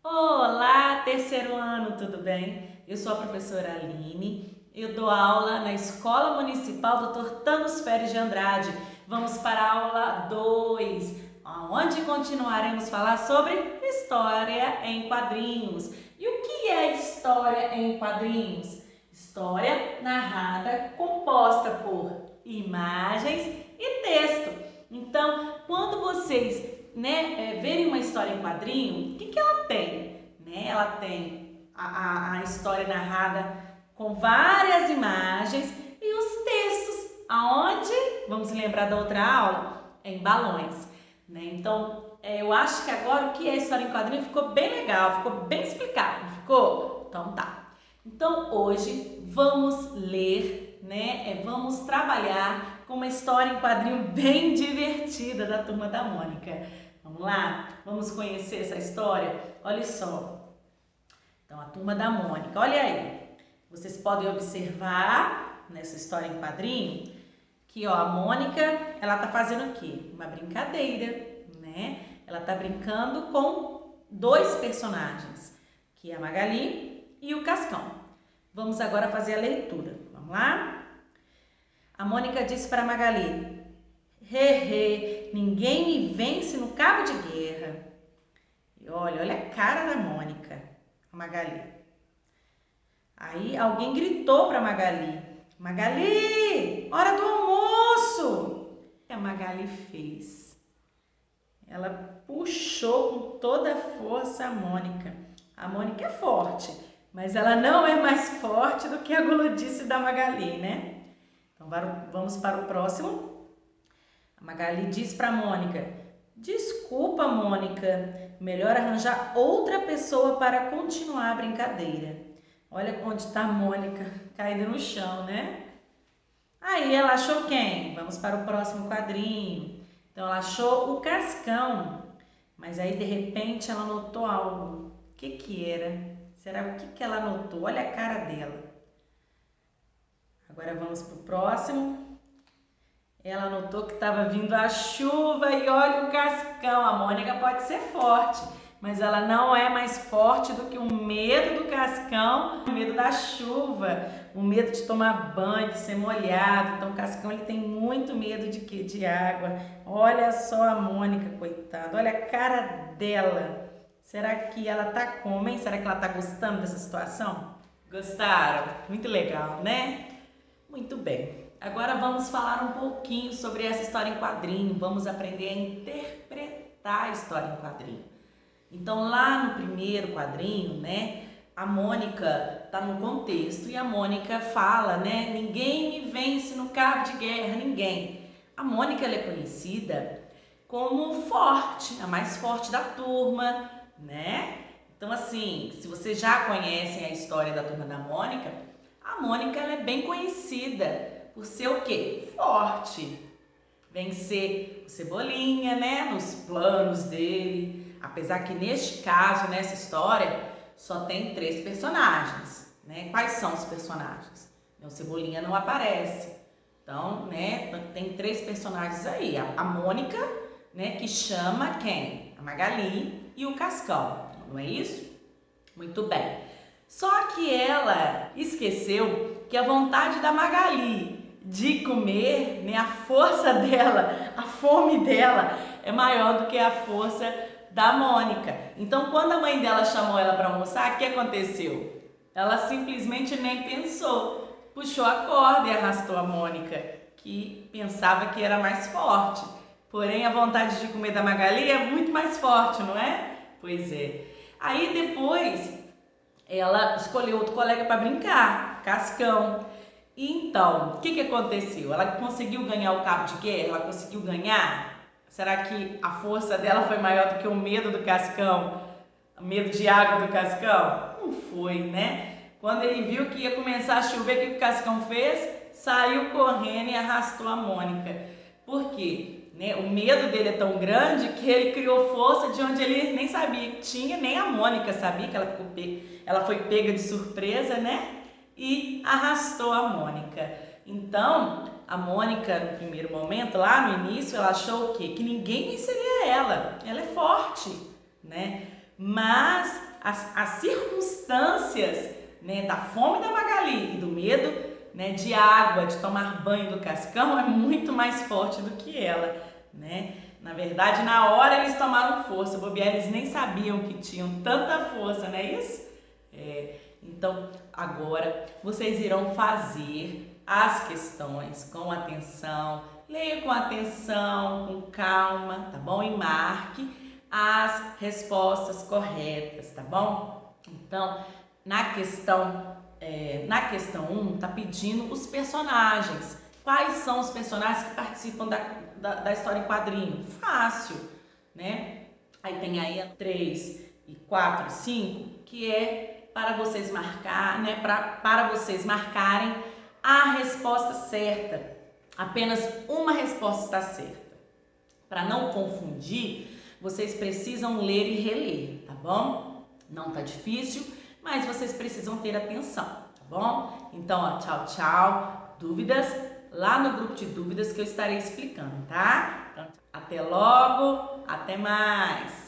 Olá, terceiro ano, tudo bem? Eu sou a professora Aline, eu dou aula na Escola Municipal Dr. Thanos Ferres de Andrade. Vamos para a aula 2, onde continuaremos a falar sobre história em quadrinhos. E o que é história em quadrinhos? História narrada, composta por imagens e texto. Então, quando vocês verem uma história em quadrinho, o que ela tem? Ela tem a história narrada com várias imagens e os textos, aonde, vamos lembrar da outra aula, em balões. Então, eu acho que agora o que é história em quadrinho ficou bem legal, ficou bem explicado, não ficou? Então tá. Então hoje vamos ler, vamos trabalhar com uma história em quadrinho bem divertida da Turma da Mônica. Vamos lá? Vamos conhecer essa história? Olha só. Então, a Turma da Mônica, olha aí. Vocês podem observar nessa história em quadrinho que, a Mônica, ela tá fazendo o quê? Uma brincadeira, Ela tá brincando com dois personagens, que é a Magali e o Cascão. Vamos agora fazer a leitura. Vamos lá? A Mônica disse para a Magali: ninguém me vence no cabo de guerra. E olha a cara da Mônica, a Magali. Aí alguém gritou para Magali: Magali, hora do almoço! O que a Magali fez? Ela puxou com toda a força a Mônica. A Mônica é forte, mas ela não é mais forte do que a guludice da Magali, Então vamos para o próximo. A Magali disse para a Mônica: desculpa, Mônica, melhor arranjar outra pessoa para continuar a brincadeira. Olha onde está a Mônica, caída no chão, Aí ela achou quem? Vamos para o próximo quadrinho. Então ela achou o Cascão, mas aí de repente ela notou algo. O que era? Será o que ela notou? Olha a cara dela. Agora vamos para o próximo. Ela notou que estava vindo a chuva e olha o Cascão. A Mônica pode ser forte, mas ela não é mais forte do que o medo do Cascão, o medo da chuva, o medo de tomar banho, de ser molhado. Então o Cascão ele tem muito medo de quê? De água. Olha só a Mônica, coitada. Olha a cara dela. Será que ela tá como, hein? Será que ela tá gostando dessa situação? Gostaram? Muito legal, Muito bem. Agora vamos falar um pouquinho sobre essa história em quadrinho. Vamos aprender a interpretar a história em quadrinho. Então, lá no primeiro quadrinho, a Mônica está no contexto e a Mônica fala, ninguém me vence no cabo de guerra, ninguém. A Mônica ela é conhecida como forte, a mais forte da turma, Então, assim, se vocês já conhecem a história da Turma da Mônica, a Mônica ela é bem conhecida por ser o quê? Forte. Vencer o Cebolinha, nos planos dele. Apesar que neste caso, nessa história, só tem 3 personagens, Quais são os personagens? O Cebolinha não aparece. Então, tem 3 personagens aí. A Mônica, que chama quem? A Magali e o Cascão. Não é isso? Muito bem. Só que ela esqueceu que a vontade da Magali de comer, a força dela, a fome dela é maior do que a força da Mônica. Então, quando a mãe dela chamou ela para almoçar, o que aconteceu? Ela simplesmente nem pensou, puxou a corda e arrastou a Mônica, que pensava que era mais forte. Porém, a vontade de comer da Magali é muito mais forte, não é? Pois é. Aí depois, ela escolheu outro colega para brincar, Cascão. Então, o que aconteceu? Ela conseguiu ganhar o cabo de guerra? Ela conseguiu ganhar? Será que a força dela foi maior do que o medo do Cascão? O medo de água do Cascão? Não foi, Quando ele viu que ia começar a chover, o que o Cascão fez? Saiu correndo e arrastou a Mônica. Por quê? O medo dele é tão grande que ele criou força de onde ele nem sabia que tinha, nem a Mônica sabia que ela foi pega de surpresa, E arrastou a Mônica. Então, a Mônica, no primeiro momento, lá no início, ela achou o quê? Que ninguém venceria ela. Ela é forte, Mas as circunstâncias, né, da fome da Magali e do medo, né, de água, de tomar banho do Cascão é muito mais forte do que ela, né? Na verdade, na hora eles tomaram força, bobear, eles nem sabiam que tinham tanta força, não é isso? Então, agora vocês irão fazer as questões com atenção, leia com atenção, com calma, tá bom? E marque as respostas corretas, tá bom? Então, na questão 1, tá pedindo os personagens. Quais são os personagens que participam da história em quadrinho? Fácil, né? Aí tem aí 3 e 4 e 5, que é para vocês marcar, né? Para vocês marcarem a resposta certa. Apenas uma resposta está certa. Para não confundir, vocês precisam ler e reler, tá bom? Não tá difícil, mas vocês precisam ter atenção, tá bom? Então, ó, tchau, tchau. Dúvidas? Lá no grupo de dúvidas que eu estarei explicando, tá? Então, até logo, até mais!